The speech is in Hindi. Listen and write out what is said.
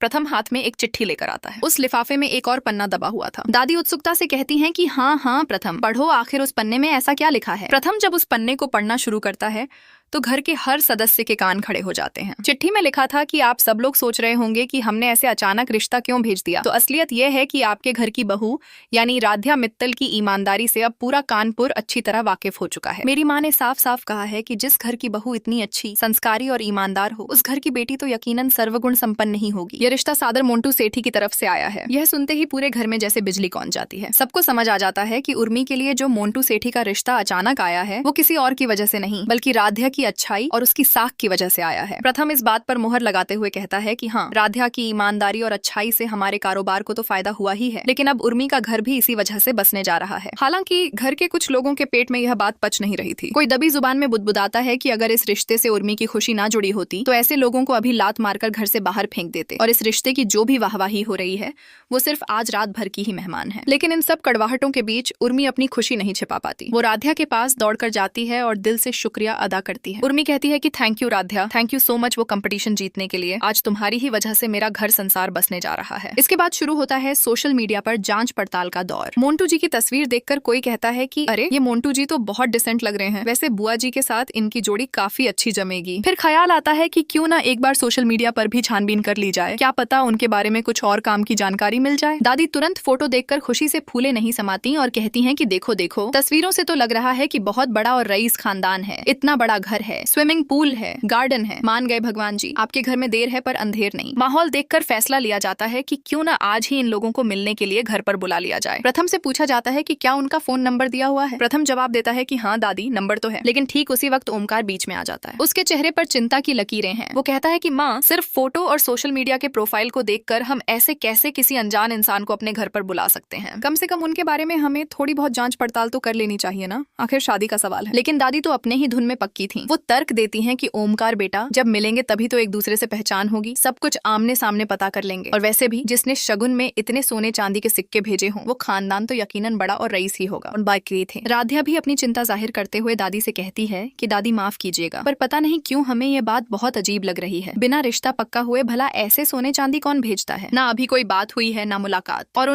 प्रथम हाथ में एक चिट्ठी लेकर आता है। उस लिफाफे में एक और पन्ना दबा हुआ था। दादी उत्सुकता से कहती हैं कि हाँ प्रथम, पढ़ो आखिर उस पन्ने में ऐसा क्या लिखा है। प्रथम जब उस पन्ने को पढ़ना शुरू करता है तो घर के हर सदस्य के कान खड़े हो जाते हैं। चिट्ठी में लिखा था कि आप सब लोग सोच रहे होंगे कि हमने ऐसे अचानक रिश्ता क्यों भेज दिया, तो असलियत यह है कि आपके घर की बहू यानी राध्या मित्तल की ईमानदारी से अब पूरा कानपुर अच्छी तरह वाकिफ हो चुका है। मेरी माँ ने साफ साफ कहा है कि जिस घर की बहू इतनी अच्छी, संस्कारी और ईमानदार हो, उस घर की बेटी तो यकीनन सर्वगुण संपन्न नहीं होगी। यह रिश्ता सादर मोंटू सेठी की तरफ से आया है। यह सुनते ही पूरे घर में जैसे बिजली कौन जाती है। सबको समझ आ जाता है कि उर्मी के लिए जो मोंटू सेठी का रिश्ता अचानक आया है वो किसी और की वजह से नहीं, बल्कि राध्या की अच्छाई और उसकी साख की वजह से आया है। प्रथम इस बात पर मुहर लगाते हुए कहता है कि हाँ, राध्या की ईमानदारी और अच्छाई से हमारे कारोबार को तो फायदा हुआ ही है, लेकिन अब उर्मी का घर भी इसी वजह से बसने जा रहा है। हालांकि घर के कुछ लोगों के पेट में यह बात पच नहीं रही थी। कोई दबी जुबान में बुदबुदाता है कि अगर इस रिश्ते से उर्मी की खुशी ना जुड़ी होती तो ऐसे लोगों को अभी लात मारकर घर से बाहर फेंक देते और इस रिश्ते की जो भी वाहवाही हो रही है वो सिर्फ आज रात भर की ही मेहमान है। लेकिन इन सब कड़वाहटों के बीच उर्मी अपनी खुशी नहीं छिपा पाती। वो राध्या के पास दौड़कर जाती है और दिल से शुक्रिया अदा करती है। उर्मी कहती है कि thank you Radhya, thank you so much वो कंपटीशन जीतने के लिए। आज तुम्हारी ही वजह से मेरा घर संसार बसने जा रहा है। इसके बाद शुरू होता है सोशल मीडिया पर जांच पड़ताल का दौर। मोंटू जी की तस्वीर देखकर कोई कहता है कि अरे ये मोंटू जी तो बहुत डिसेंट लग रहे हैं, वैसे बुआ जी के साथ इनकी जोड़ी काफी अच्छी जमेगी। फिर ख्याल आता है कि क्यों ना एक बार सोशल मीडिया पर भी छानबीन कर ली जाए, क्या पता उनके बारे में कुछ और काम की जानकारी मिल जाए। दादी तुरंत फोटो देखकर खुशी से फूले नहीं समाती और कहती हैं कि देखो देखो, तस्वीरों से तो लग रहा है कि बहुत बड़ा और रईस खानदान है, इतना बड़ा घर है, स्विमिंग पूल है, गार्डन है। मान गए भगवान जी, आपके घर में देर है पर अंधेर नहीं। माहौल देखकर फैसला लिया जाता है कि क्यों ना आज ही इन लोगों को मिलने के लिए घर पर बुला लिया जाए। प्रथम से पूछा जाता है कि क्या उनका फोन नंबर दिया हुआ है। प्रथम जवाब देता है कि हाँ दादी, नंबर तो है। लेकिन ठीक उसी वक्त ओमकार बीच में आ जाता है। उसके चेहरे पर चिंता की लकीरें हैं। वो कहता है कि माँ, सिर्फ फोटो और सोशल मीडिया के प्रोफाइल को देखकर हम ऐसे कैसे किसी अनजान इंसान को अपने घर पर बुला सकते हैं। कम से कम उनके बारे में हमें थोड़ी बहुत जांच पड़ताल तो कर लेनी चाहिए ना, आखिर शादी का सवाल है। लेकिन दादी तो अपने ही धुन में पक्की थी। वो तर्क देती हैं कि ओमकार बेटा, जब मिलेंगे तभी तो एक दूसरे से पहचान होगी, सब कुछ आमने सामने पता कर लेंगे। और वैसे भी जिसने शगुन में इतने सोने चांदी के सिक्के भेजे हों वो खानदान तो यकीनन बड़ा और रईस ही होगा। उन बाकी थे। राध्या भी अपनी चिंता जाहिर करते हुए दादी से कहती है कि दादी माफ कीजिएगा, पर पता नहीं क्यों हमें ये बात बहुत अजीब लग रही है। बिना रिश्ता पक्का हुए भला ऐसे सोने चांदी कौन भेजता है। ना अभी कोई बात हुई है ना मुलाकात, और उन